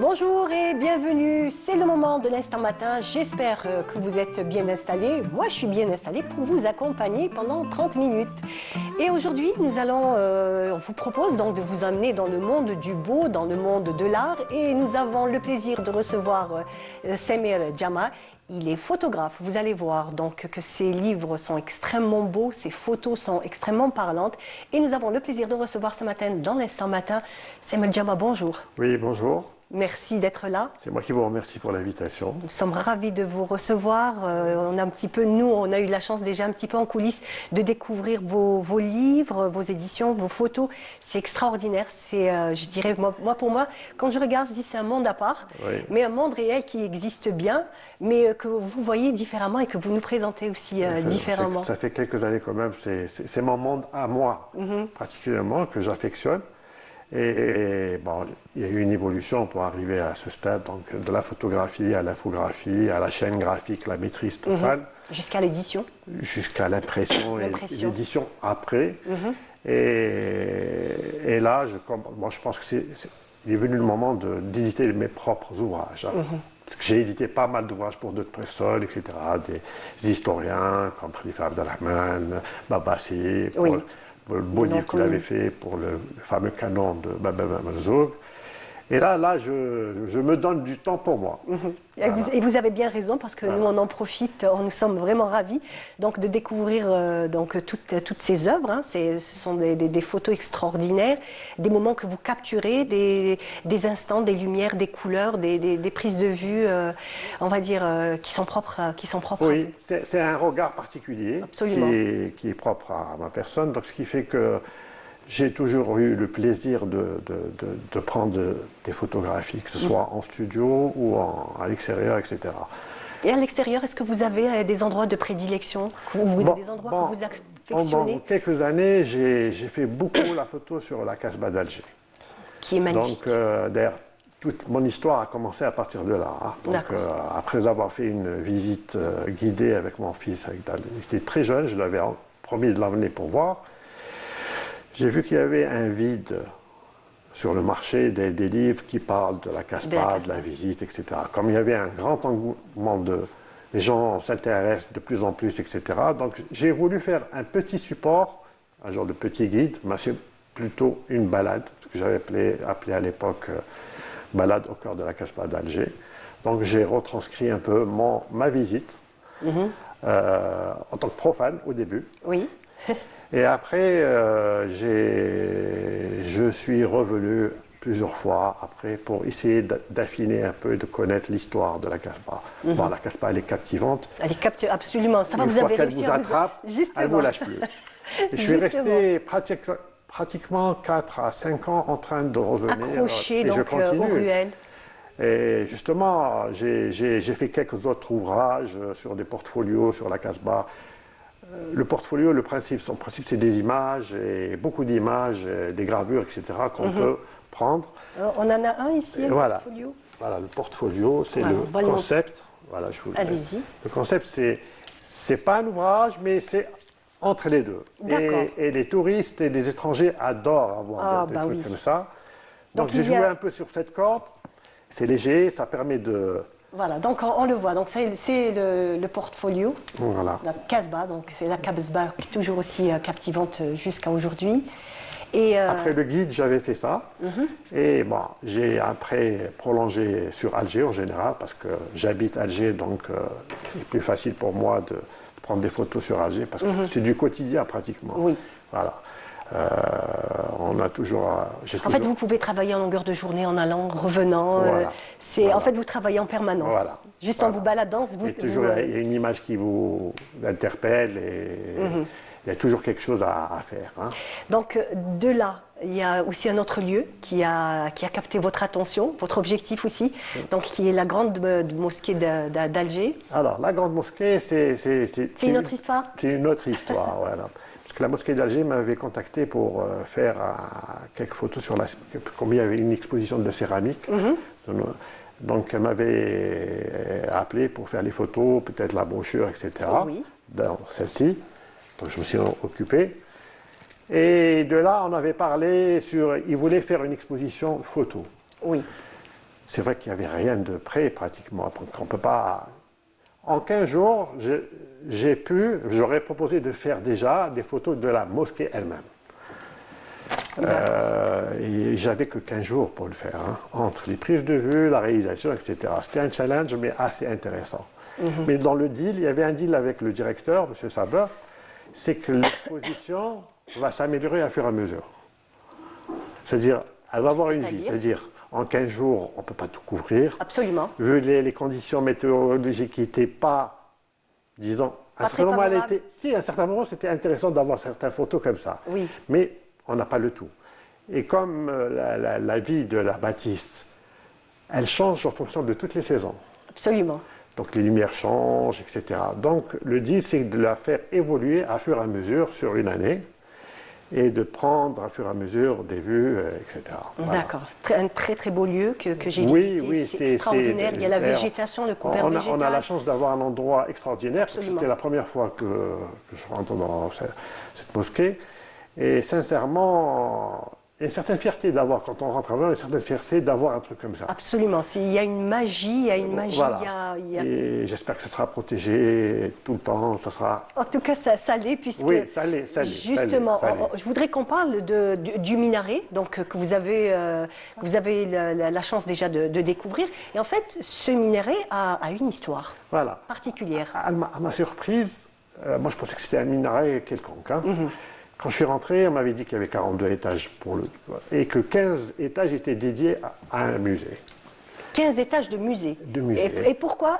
Bonjour et bienvenue, c'est le moment de l'instant matin, j'espère que vous êtes bien installés, moi je suis bien installée pour vous accompagner pendant 30 minutes. Et aujourd'hui on vous propose donc de vous amener dans le monde du beau, dans le monde de l'art et nous avons le plaisir de recevoir Semir Jama. Il est photographe, vous allez voir donc que ses livres sont extrêmement beaux, ses photos sont extrêmement parlantes et nous avons le plaisir de recevoir ce matin dans l'instant matin Semir Jama, bonjour. Oui, bonjour. Merci d'être là. C'est moi qui vous remercie pour l'invitation. Nous sommes ravis de vous recevoir. On a eu la chance déjà un petit peu en coulisses de découvrir vos livres, vos éditions, vos photos. C'est extraordinaire. C'est, je dirais, pour moi, quand je regarde, je dis c'est un monde à part, Oui. mais un monde réel qui existe bien, mais que vous voyez différemment et que vous nous présentez aussi différemment. Ça fait quelques années quand même. C'est mon monde à moi, particulièrement, que j'affectionne. Et bon, il y a eu une évolution pour arriver à ce stade, donc de la photographie à l'infographie, à la chaîne graphique, la maîtrise totale. Jusqu'à l'édition. Jusqu'à l'impression et l'édition après. Et là, je pense que il est venu le moment d'éditer mes propres ouvrages. Parce que j'ai édité pas mal d'ouvrages pour d'autres personnes, etc. Des historiens comme Khalifa Abdelrahman, Babassi, le beau livre qu'il avait fait pour le fameux canon de Baba Mazoug. Et là, je me donne du temps pour moi. Voilà. Et vous avez bien raison parce que nous, on en profite, nous sommes vraiment ravis donc, de découvrir toutes ces œuvres. Ce sont des photos extraordinaires, des moments que vous capturez, des instants, des lumières, des couleurs, des prises de vue, on va dire, qui sont propres. Oui, c'est un regard particulier qui est propre à ma personne. Donc, ce qui fait que j'ai toujours eu le plaisir de prendre des photographies, que ce soit en studio ou à l'extérieur, etc. Et à l'extérieur, est-ce que vous avez des endroits de prédilection, des endroits que vous affectionnez? Pendant quelques années, j'ai fait beaucoup la photo sur la Casbah d'Alger. Qui est magnifique. Donc, d'ailleurs, toute mon histoire a commencé à partir de là. Donc, après avoir fait une visite guidée avec mon fils, il était très jeune, je lui avais promis de l'emmener pour voir. J'ai vu qu'il y avait un vide sur le marché des livres qui parlent de la Casbah, de la visite, etc. Comme il y avait un grand engouement les gens s'intéressent de plus en plus, etc. Donc j'ai voulu faire un petit support, un genre de petit guide, mais c'est plutôt une balade, ce que j'avais appelé à l'époque balade au cœur de la Casbah d'Alger. Donc j'ai retranscrit un peu ma visite en tant que profane au début. Oui. Et après, je suis revenu plusieurs fois après pour essayer d'affiner un peu, de connaître l'histoire de la Casbah. Bon, la Casbah, elle est captivante. Elle est captivante, absolument. Ça va, vous avez réussi à vous attrape, elle ne vous lâche plus. Et je suis resté pratiquement 4 à 5 ans en train de revenir. Accroché et donc, je continue. aux ruelles. Et justement, j'ai fait quelques autres ouvrages sur des portfolios sur la Casbah. Le portfolio, son principe, c'est des images, et beaucoup d'images, des gravures, etc., qu'on peut prendre. Alors, on en a un ici, portfolio. Voilà, le portfolio, c'est le concept. Voilà, allez-y. Le concept, c'est pas un ouvrage, mais c'est entre les deux. Et les touristes et les étrangers adorent avoir des trucs comme ça. Donc j'ai joué un peu sur cette corde. C'est léger, ça permet de... Voilà, donc on le voit, donc c'est le portfolio, voilà. La Casbah, donc c'est la Casbah qui est toujours aussi captivante jusqu'à aujourd'hui. Et après le guide, j'avais fait ça, et bon, j'ai après prolongé sur Alger en général, parce que j'habite Alger, donc c'est plus facile pour moi de prendre des photos sur Alger, parce que c'est du quotidien pratiquement. Oui. Voilà. On a toujours. En fait, vous pouvez travailler en longueur de journée en allant, revenant. En fait, vous travaillez en permanence. Voilà. Juste en vous baladant. Il y a une image qui vous interpelle et il y a toujours quelque chose à faire. Donc, de là, il y a aussi un autre lieu qui a capté votre attention, votre objectif aussi, donc qui est la grande mosquée d'Alger. Alors, la grande mosquée, c'est une autre histoire. C'est une autre histoire, voilà. Parce que la mosquée d'Alger m'avait contacté pour faire quelques photos comme il y avait une exposition de céramique. Donc elle m'avait appelé pour faire les photos, peut-être la brochure, etc. Dans celle-ci. Donc je me suis occupé. Et de là, on avait parlé il voulait faire une exposition photo. Oui. c'est vrai qu'il n'y avait rien de prêt pratiquement. Donc on peut pas. En 15 jours, j'aurais proposé de faire déjà des photos de la mosquée elle-même. Et j'avais que 15 jours pour le faire, hein, entre les prises de vue, la réalisation, etc. C'était un challenge, mais assez intéressant. Mais dans le deal, il y avait un deal avec le directeur, M. Saber, c'est que l'exposition va s'améliorer à fur et à mesure. C'est-à-dire, elle va avoir une vie. C'est-à-dire, en 15 jours, on ne peut pas tout couvrir. Absolument. Vu les conditions météorologiques qui n'étaient pas, disons, à un certain moment, c'était intéressant d'avoir certaines photos comme ça. Oui. Mais on n'a pas le tout. Et comme la vie de la bâtisse, elle change en fonction de toutes les saisons. Absolument. Donc les lumières changent, etc. Donc le deal, c'est de la faire évoluer à fur et à mesure sur une année et de prendre à fur et à mesure des vues, etc. Voilà. D'accord. Un très très beau lieu que j'ai visité. Oui, c'est extraordinaire. Il y a la végétation, le couvert végétal. On a la chance d'avoir un endroit extraordinaire. Absolument. C'était la première fois que je rentre dans cette mosquée. Et sincèrement, il y a une certaine fierté d'avoir, quand on rentre à Lyon, une certaine fierté d'avoir un truc comme ça. Absolument. Il y a une magie, il y a une magie. Voilà. Et j'espère que ça sera protégé tout le temps. Ça sera... En tout cas, ça l'est, puisque oui, ça l'est, justement, je voudrais qu'on parle du minaret, donc que vous avez la chance déjà de découvrir. Et en fait, ce minaret a une histoire particulière. À ma surprise, moi je pensais que c'était un minaret quelconque. Hein. Quand je suis rentré, on m'avait dit qu'il y avait 42 étages et que 15 étages étaient dédiés à un musée. 15 étages de musée. Et pourquoi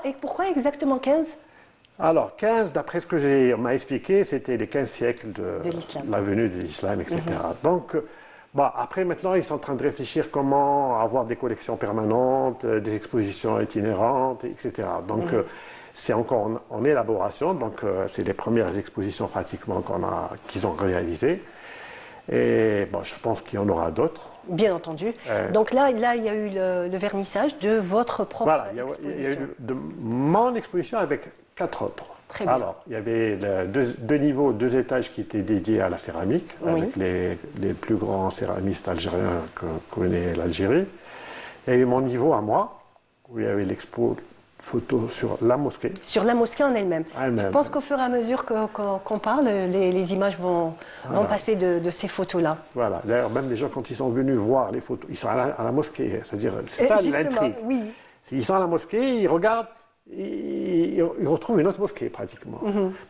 exactement 15 ? Alors, 15, d'après ce que on m'a expliqué, c'était les 15 siècles de la venue de l'islam, etc. Donc, après, maintenant, ils sont en train de réfléchir comment avoir des collections permanentes, des expositions itinérantes, etc. Donc, c'est encore en élaboration, donc c'est les premières expositions pratiquement qu'ils ont réalisées. Et je pense qu'il y en aura d'autres. Bien entendu. Donc là, il y a eu le vernissage de votre propre exposition. Il y a eu mon exposition avec 4 autres. Très bien. Alors, il y avait deux niveaux, 2 étages qui étaient dédiés à la céramique, avec les plus grands céramistes algériens que connaît l'Algérie. Il y a eu mon niveau à moi, où il y avait l'expo photo sur la mosquée. Sur la mosquée en elle-même. Je pense qu'au fur et à mesure qu'on parle, les images vont passer de ces photos-là. Voilà. D'ailleurs, même les gens, quand ils sont venus voir les photos, ils sont à la mosquée. C'est-à-dire, c'est ça l'intrigue. Oui. Ils sont à la mosquée, ils regardent, ils retrouvent une autre mosquée pratiquement.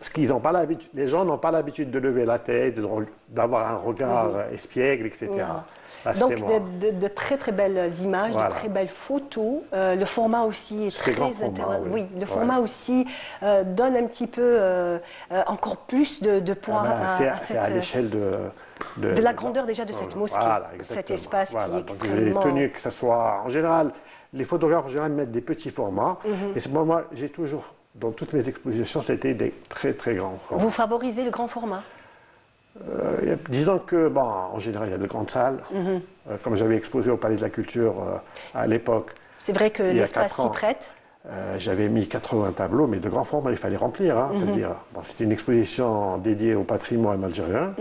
Parce qu'ils n'ont pas l'habitude, les gens n'ont pas l'habitude de lever la tête, d'avoir un regard espiègle, etc. Voilà. Là, donc de très très belles images, de très belles photos. Le format aussi est très intéressant. Oui, le format aussi donne un petit peu encore plus de poids à cette. C'est à l'échelle de la grandeur déjà de cette mosquée, cet espace qui est extrêmement. J'ai tenu que ça soit en général. Les photographes en général mettent des petits formats. Et moi, j'ai toujours, dans toutes mes expositions, c'était des très très grands formats. Vous favorisez le grand format? Disons que, en général, il y a de grandes salles. Comme j'avais exposé au Palais de la Culture à l'époque. C'est vrai que l'espace s'y prête. J'avais mis 80 tableaux, mais de grands formats, il fallait remplir. Hein, c'est-à-dire, c'était une exposition dédiée au patrimoine algérien.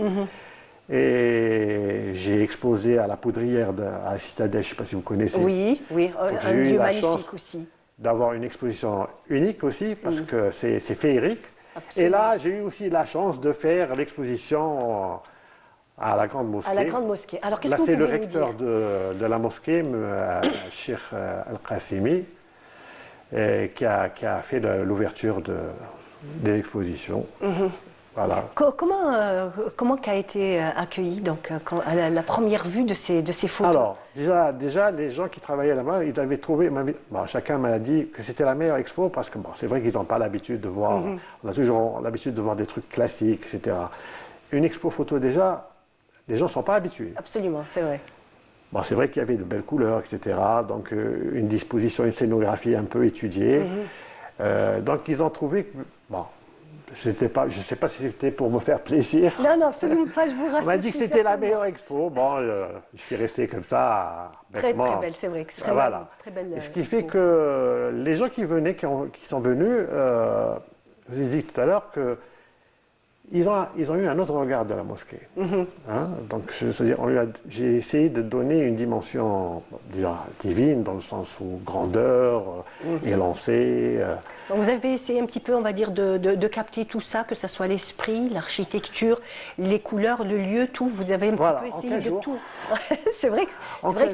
Et j'ai exposé à la Poudrière à la Citadelle, je ne sais pas si vous connaissez. Oui, un lieu magnifique aussi. D'avoir une exposition unique aussi, parce que c'est féerique. Absolument. Et là, j'ai eu aussi la chance de faire l'exposition à la Grande Mosquée. À la Grande Mosquée. Alors, qu'est-ce que vous pouvez nous dire ? Là, c'est le recteur de la mosquée, Cheikh Al-Qassimi, qui a fait l'ouverture des expositions. Voilà. Comment qu'a été accueilli donc, à la première vue de ces photos? Alors, déjà, les gens qui travaillaient là-bas, ils avaient trouvé, chacun m'a dit que c'était la meilleure expo parce que c'est vrai qu'ils n'ont pas l'habitude de voir, on a toujours l'habitude de voir des trucs classiques, etc. Une expo photo déjà, les gens ne sont pas habitués. Absolument, c'est vrai. C'est vrai qu'il y avait de belles couleurs, etc. Donc une disposition, une scénographie un peu étudiée. Donc ils ont trouvé que, je ne sais pas si c'était pour me faire plaisir. Non, absolument pas, je vous rassure. On m'a dit que c'était la meilleure expo. Je suis resté comme ça. Très belle, c'est vrai, extrêmement très belle. Ce qui fait que les gens qui venaient, qui sont venus, je vous ai dit tout à l'heure que ils ont eu un autre regard de la mosquée. Hein. Donc, c'est-à-dire, j'ai essayé de donner une dimension, disons, divine, dans le sens où grandeur, élancée. Donc vous avez essayé un petit peu, on va dire, de capter tout ça, que ce soit l'esprit, l'architecture, les couleurs, le lieu, tout. Vous avez un petit peu essayé de tout. C'est vrai que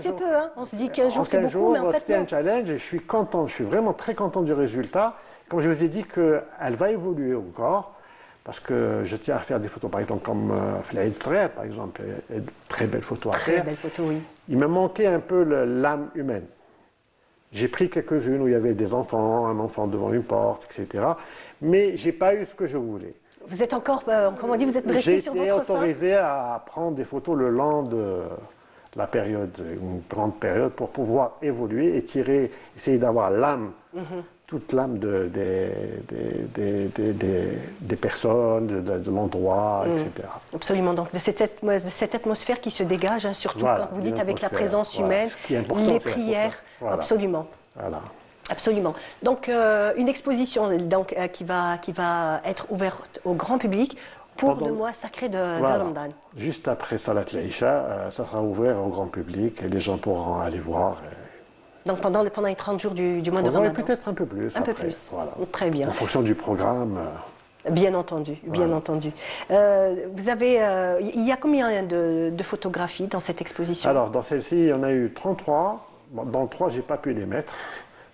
c'est peu, hein. On se dit 15 jours, c'est beaucoup, mais en fait, c'était un challenge et je suis content, je suis vraiment très content du résultat. Comme je vous ai dit qu'elle va évoluer encore. Parce que je tiens à faire des photos, par exemple, comme Flaïd Tsré, par exemple, et de très belles photos à faire. Très belles photos, oui. Il me manquait un peu l'âme humaine. J'ai pris quelques-unes où il y avait des enfants, un enfant devant une porte, etc. Mais je n'ai pas eu ce que je voulais. Vous êtes encore, comment on dit, vous êtes resté sur votre J'ai faim. été autorisé à prendre des photos le long de la période, une grande période, pour pouvoir évoluer et essayer d'avoir l'âme, toute l'âme des personnes, de l'endroit, etc. Absolument, donc de cette atmosphère qui se dégage, hein, surtout Voilà, quand vous dites avec la l'atmosphère, présence voilà. humaine, Ce qui est important, les c'est la prières, atmosphère. Voilà. absolument. Voilà. Absolument. Donc une exposition donc, qui va être ouverte au grand public pour le mois sacré de Ramadan. Juste après Salat l'Aïcha, ça sera ouvert au grand public et les gens pourront aller voir. Donc pendant les 30 jours du mois de Ramadan. Peut-être un peu plus. Un peu plus. Voilà. Très bien. En fonction du programme. Bien entendu, bien entendu. Vous avez, il y a combien de photographies dans cette exposition? Alors dans celle-ci, il y en a eu 33. Bon, dans 3, je n'ai pas pu les mettre.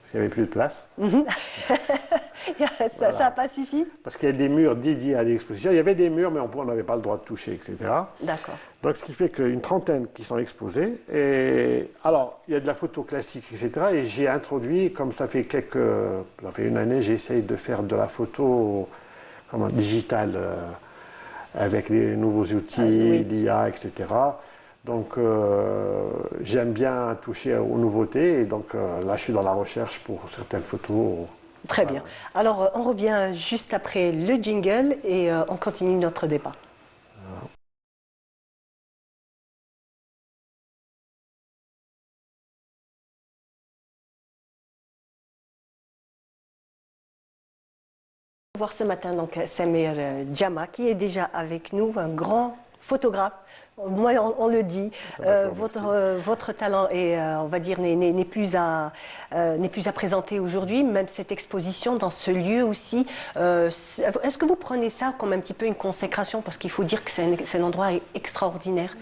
Parce qu'il n'y avait plus de place. Ça n'a pas suffi? Parce qu'il y a des murs dédiés à l'exposition. Il y avait des murs, mais on n'avait pas le droit de toucher, etc. D'accord. Donc, ce qui fait qu'une trentaine qui sont exposées. Et alors, il y a de la photo classique, etc. Et j'ai introduit, comme ça fait une année, j'essaye de faire de la photo digitale avec les nouveaux outils, l'IA, etc. Donc, j'aime bien toucher aux nouveautés. Et donc, là, je suis dans la recherche pour certaines photos. Très bien. Alors, on revient juste après le jingle et on continue notre débat. Voir ce matin donc Samir Djama qui est déjà avec nous, un grand photographe. Moi, on le dit, votre talent est, on va dire, n'est plus à présenter aujourd'hui. Même cette exposition dans ce lieu aussi. Est-ce que vous prenez ça comme un petit peu une consécration? Parce qu'il faut dire que c'est un endroit extraordinaire.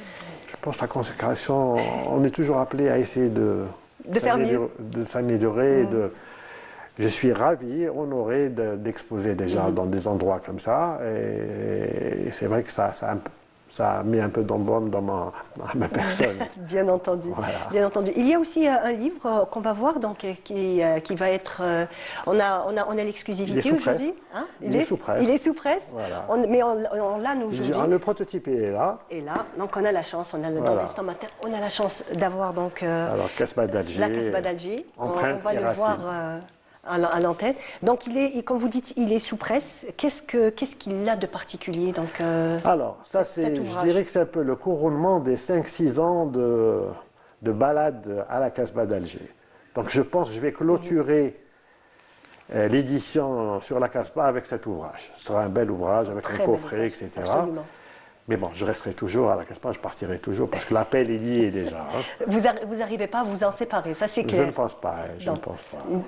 Je pense que la consécration, on est toujours appelé à essayer de faire mieux, de s'améliorer. Je suis ravi, honoré d'exposer déjà dans des endroits comme ça. Et c'est vrai que ça met un peu d'embaume dans ma personne. Bien entendu. Voilà. Bien entendu. Il y a aussi un livre qu'on va voir, donc, qui va être... on a l'exclusivité aujourd'hui. Hein, il est sous presse. Il est sous presse. Voilà. Mais on l'a, nous, aujourd'hui. Le prototype est là. Et là, donc on a la chance, dans l'instant matin, on a la chance d'avoir donc... Alors, Casbah d'Alger. La Casbah d'Alger. On va le voir... à l'antenne. Donc, comme vous dites, il est sous presse. Qu'est-ce qu'il a de particulier donc, alors, ça, je dirais que c'est un peu le couronnement des 5-6 ans de balade à la Casbah d'Alger. Donc, je pense que je vais clôturer l'édition sur la Casbah avec cet ouvrage. Ce sera un bel ouvrage avec un coffret, etc. Absolument. Mais bon, je resterai toujours à la Casbah, je partirai toujours parce que l'appel est lié déjà. Hein. Vous n'arrivez pas à vous en séparer, ça c'est clair. Je ne pense pas, ne pense pas. Donc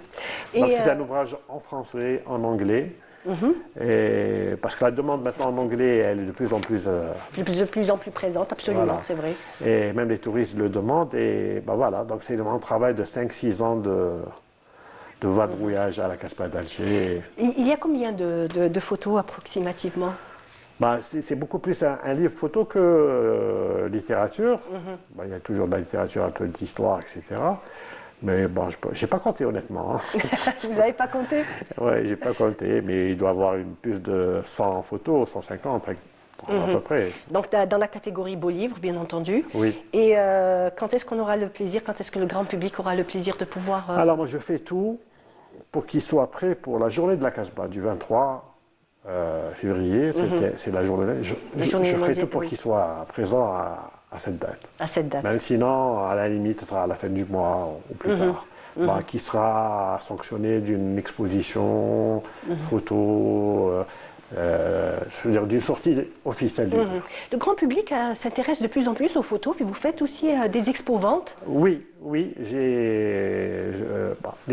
c'est un ouvrage en français, en anglais, et parce que la demande maintenant en anglais, elle est de plus en plus... de plus en plus présente, absolument, voilà. C'est vrai. Et même les touristes le demandent, et ben voilà, donc c'est un travail de 5-6 ans de vadrouillage à la Casbah d'Alger. Il y a combien de photos approximativement? Bah, c'est beaucoup plus un livre photo que littérature. Bah, il y a toujours de la littérature, un peu d'histoire, etc. Mais bon, je n'ai pas compté honnêtement. Hein. Vous n'avez pas compté? Oui, je n'ai pas compté, mais il doit y avoir plus de 100 photos, 150 à peu près. Donc dans la catégorie beau livre, bien entendu. Oui. Et quand est-ce qu'on aura le plaisir, quand est-ce que le grand public aura le plaisir de pouvoir... Alors moi je fais tout pour qu'il soit prêt pour la journée de la Casbah du 23 février, c'est la journée. Je ferai tout pour qu'il soit présent à cette date. À cette date. Même sinon, à la limite, ce sera à la fin du mois ou plus tard. Bah, qui sera sanctionné d'une exposition photo C'est-à-dire d'une sortie officielle du livre. Le grand public s'intéresse de plus en plus aux photos, puis vous faites aussi des expos-ventes. Oui, oui, les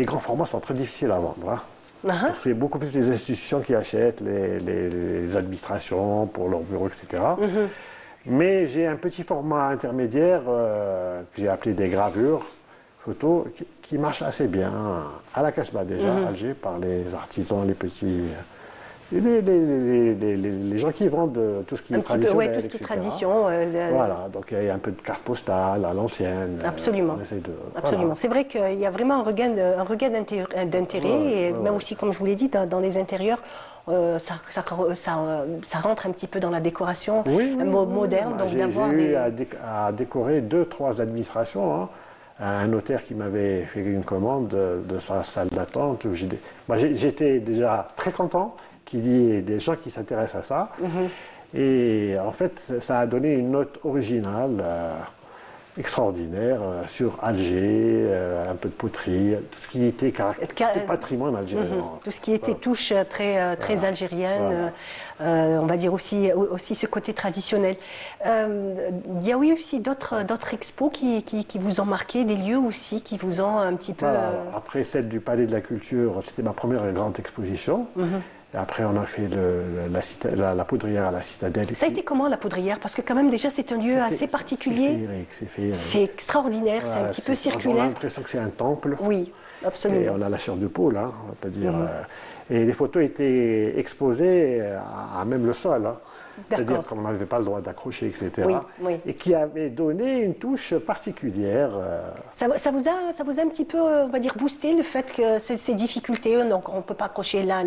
grands formats sont très difficiles à vendre. Hein. Donc, c'est beaucoup plus les institutions qui achètent, les administrations pour leur bureau, etc. Mais j'ai un petit format intermédiaire que j'ai appelé des gravures photos qui marche assez bien à la Casbah déjà, à Alger, par les artisans, les petits. Les gens qui vendent tout ce qui est traditionnel, tout ce qui est etc. tradition. Voilà, donc il y a un peu de carte postale à l'ancienne. Absolument. Absolument. Voilà. C'est vrai qu'il y a vraiment un regain d'intérêt, et même aussi, comme je vous l'ai dit, dans les intérieurs, ça rentre un petit peu dans la décoration moderne. J'ai eu à décorer 2-3 administrations. Hein. Un notaire qui m'avait fait une commande de sa salle d'attente. J'étais déjà très content qu'il y ait des gens qui s'intéressent à ça. Et en fait, ça a donné une note originale, extraordinaire, sur Alger, un peu de poterie, tout ce qui était patrimoine algérien. Tout ce qui était touche très algérienne, on va dire aussi ce côté traditionnel. Il y a aussi d'autres expos qui vous ont marqué, des lieux aussi qui vous ont un petit peu... Après celle du Palais de la Culture, c'était ma première grande exposition. Et après, on a fait la poudrière à la Citadelle. Ça a été comment, la poudrière? Parce que quand même, déjà, c'est un lieu assez particulier. C'est féerique. C'est extraordinaire, c'est un petit peu circulaire. On a l'impression que c'est un temple. Oui, absolument. Et on a la chair de poule, hein, on va dire. Et les photos étaient exposées à même le sol. Hein. C'est-à-dire qu'on n'avait pas le droit d'accrocher, etc. Et qui avait donné une touche particulière. Ça vous a un petit peu, on va dire, boosté le fait que ces difficultés, donc on ne peut pas accrocher là.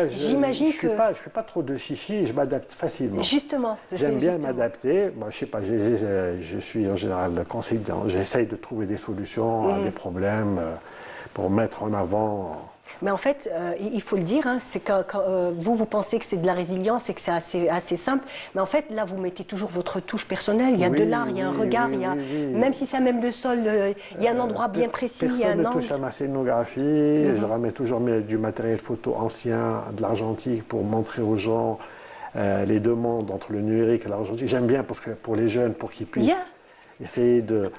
J'imagine que... Je ne fais pas trop de chichi, je m'adapte facilement. Justement. J'aime bien m'adapter. Bon, je ne sais pas, je suis en général conseillant. J'essaye de trouver des solutions à des problèmes pour mettre en avant... Mais en fait, il faut le dire, hein, c'est que vous pensez que c'est de la résilience et que c'est assez simple, mais en fait, là, vous mettez toujours votre touche personnelle. Il y a de l'art, il y a un regard, même si c'est même le sol, il y a un endroit bien précis. Personne ne touche à ma scénographie. Je ramène toujours du matériel photo ancien, de l'argentique, pour montrer aux gens les deux mondes entre le numérique et l'argentique. J'aime bien parce que pour les jeunes, pour qu'ils puissent essayer de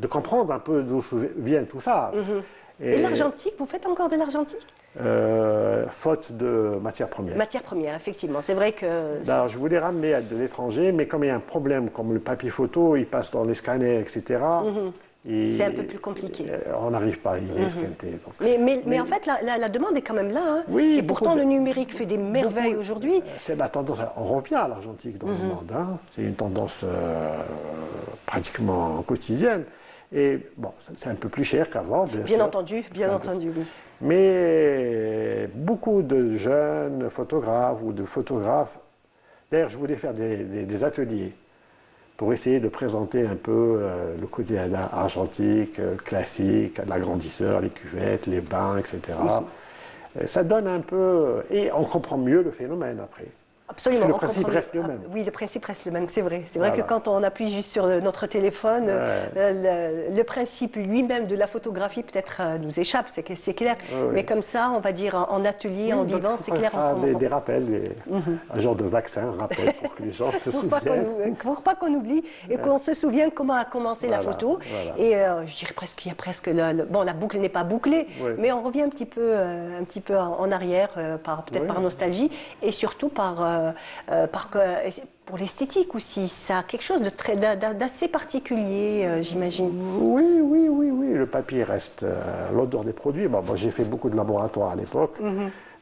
comprendre un peu d'où vient tout ça. Et l'argentique, vous faites encore de l'argentique? Faute de matières premières. Matières premières, effectivement. C'est vrai que... Alors, je voulais ramener de l'étranger, mais comme il y a un problème, comme le papier photo, il passe dans les scanners, etc. C'est un peu plus compliqué. On n'arrive pas, il est scanté. Mais en fait, la demande est quand même là. Hein. Oui, et pourtant, le numérique fait des merveilles aujourd'hui. C'est la tendance, on revient à l'argentique dans le monde. Hein. C'est une tendance pratiquement quotidienne. Et bon, c'est un peu plus cher qu'avant, bien sûr. Entendu, bien entendu, oui. Mais beaucoup de jeunes photographes ou de photographes, d'ailleurs, je voulais faire des ateliers pour essayer de présenter un peu le côté argentique, classique, l'agrandisseur, les cuvettes, les bains, etc. Ça donne un peu... Et on comprend mieux le phénomène après. Absolument. Le principe reste le même. Oui, le principe reste le même, c'est vrai. C'est vrai que quand on appuie juste sur notre téléphone, le principe lui-même de la photographie peut-être nous échappe, c'est clair. Mais comme ça, on va dire en atelier, en vivant, c'est clair. Des rappels, un genre de vaccin, un rappel pour que les gens se souviennent. Pour pas qu'on oublie et qu'on se souvienne comment a commencé la photo. Et je dirais presque qu'il y a presque... Bon, la boucle n'est pas bouclée, mais on revient un petit peu en arrière, peut-être par nostalgie et surtout pour l'esthétique aussi, ça a quelque chose d'assez particulier, j'imagine. Oui, le papier reste l'odeur des produits. Bon, moi, j'ai fait beaucoup de laboratoires à l'époque,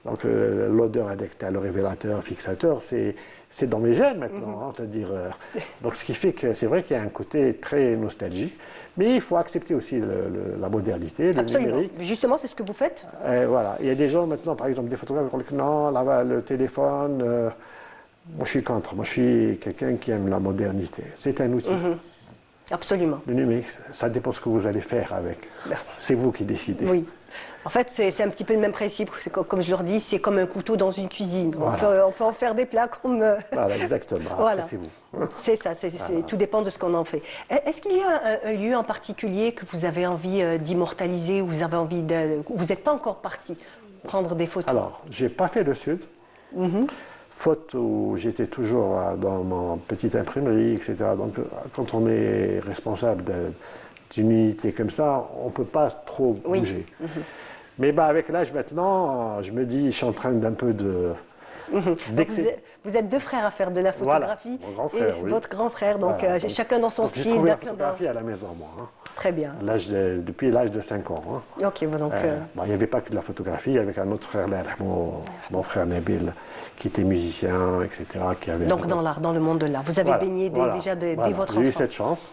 donc l'odeur adaptée à le révélateur, fixateur, c'est dans mes gènes maintenant. Hein, c'est-à-dire, donc ce qui fait que c'est vrai qu'il y a un côté très nostalgique, mais il faut accepter aussi la modernité, le numérique. Justement, c'est ce que vous faites. Voilà. Il y a des gens maintenant, par exemple, des photographes qui disent non, là, le téléphone. Moi, je suis contre. Moi, je suis quelqu'un qui aime la modernité. C'est un outil. Absolument. Le numérique, ça dépend ce que vous allez faire avec. C'est vous qui décidez. Oui. En fait, c'est un petit peu le même principe. Comme je leur dis, c'est comme un couteau dans une cuisine. Voilà. On peut en faire des plats comme... Voilà, exactement. Voilà. C'est vous. C'est ça, tout dépend de ce qu'on en fait. Est-ce qu'il y a un lieu en particulier que vous avez envie d'immortaliser, ou vous avez envie vous n'êtes pas encore parti prendre des photos? Alors, j'ai pas fait le sud. Faute où j'étais toujours dans mon petite imprimerie, etc. Donc quand on est responsable d'une unité comme ça, on ne peut pas trop bouger. Mais avec l'âge maintenant, je me dis, je suis en train d'un peu de... Donc, vous êtes deux frères à faire de la photographie. Voilà, mon grand frère, et votre grand frère, donc, chacun dans son J'ai style. trouvé la photographie à la maison, moi. Très bien. Depuis l'âge de 5 ans. Ok, donc... Il n'y avait pas que de la photographie, il y avait un autre frère, mon frère Nabil, qui était musicien, etc. Qui avait donc dans l'art, dans le monde de l'art. Vous avez baigné déjà dès votre enfance. J'ai eu cette chance.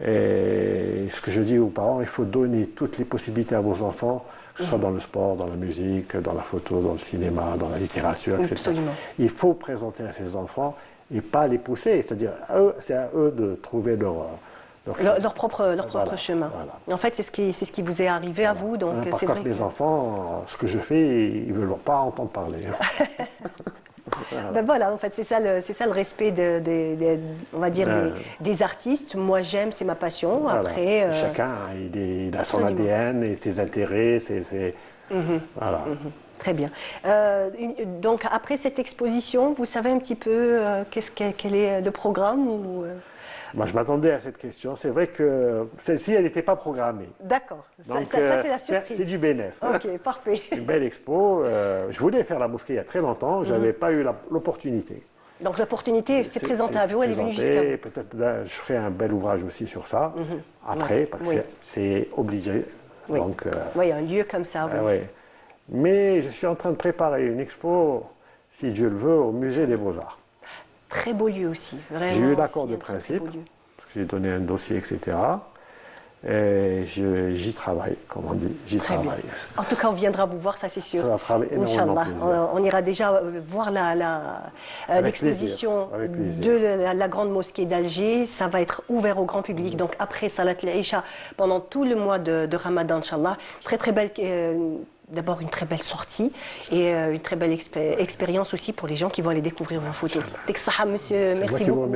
Et ce que je dis aux parents, il faut donner toutes les possibilités à vos enfants, que ce soit dans le sport, dans la musique, dans la photo, dans le cinéma, dans la littérature, etc. Absolument. Il faut présenter à ces enfants et pas les pousser. C'est-à-dire, c'est à eux de trouver leur propre chemin. Voilà. En fait, c'est ce qui vous est arrivé à vous. Donc, par c'est contre, vrai les enfants, ce que je fais, ils ne veulent pas entendre parler. Voilà, en fait, c'est ça le respect on va dire des artistes. Moi, j'aime, c'est ma passion. Voilà. Après, chacun, il a son ADN et ses intérêts. Voilà. Très bien. Donc, après cette exposition, vous savez un petit peu quel est le programme ou, Moi, je m'attendais à cette question. C'est vrai que celle-ci, elle n'était pas programmée. D'accord. Ça, c'est la surprise. C'est du bénéf. Ok, parfait. Une belle expo. Je voulais faire la mosquée il y a très longtemps. Je n'avais pas eu l'opportunité. Donc l'opportunité s'est présentée à vous, elle est venue jusqu'à vous. Peut-être je ferai un bel ouvrage aussi sur ça, après, parce que c'est obligé. Oui. Donc, oui, un lieu comme ça. Oui. Mais je suis en train de préparer une expo, si Dieu le veut, au musée des Beaux-Arts. Très beau lieu aussi, vraiment. J'ai eu l'accord de principe, parce que j'ai donné un dossier, etc. Et j'y travaille, comme on dit, j'y travaille. Bien. En tout cas, on viendra vous voir, ça c'est sûr. Ça va faire énormément plaisir. On ira déjà voir l'exposition de la grande mosquée d'Alger. Ça va être ouvert au grand public. Donc après Salat al-Isha, pendant tout le mois de Ramadan, Inch'Allah. Très très belle... D'abord une très belle sortie et une très belle expérience aussi pour les gens qui vont aller découvrir vos photos. Monsieur, merci beaucoup.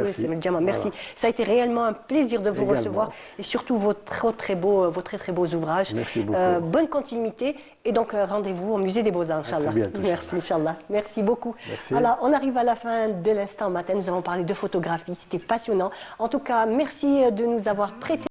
Merci. Ça a été réellement un plaisir de vous recevoir et surtout vos très beaux ouvrages. Merci beaucoup. Bonne continuité et donc rendez-vous au musée des Beaux-Arts, Inch'Allah. Merci, Inch'Allah. Merci beaucoup. Merci. Alors, on arrive à la fin de l'instant matin. Nous avons parlé de photographie, c'était passionnant. En tout cas, merci de nous avoir prêté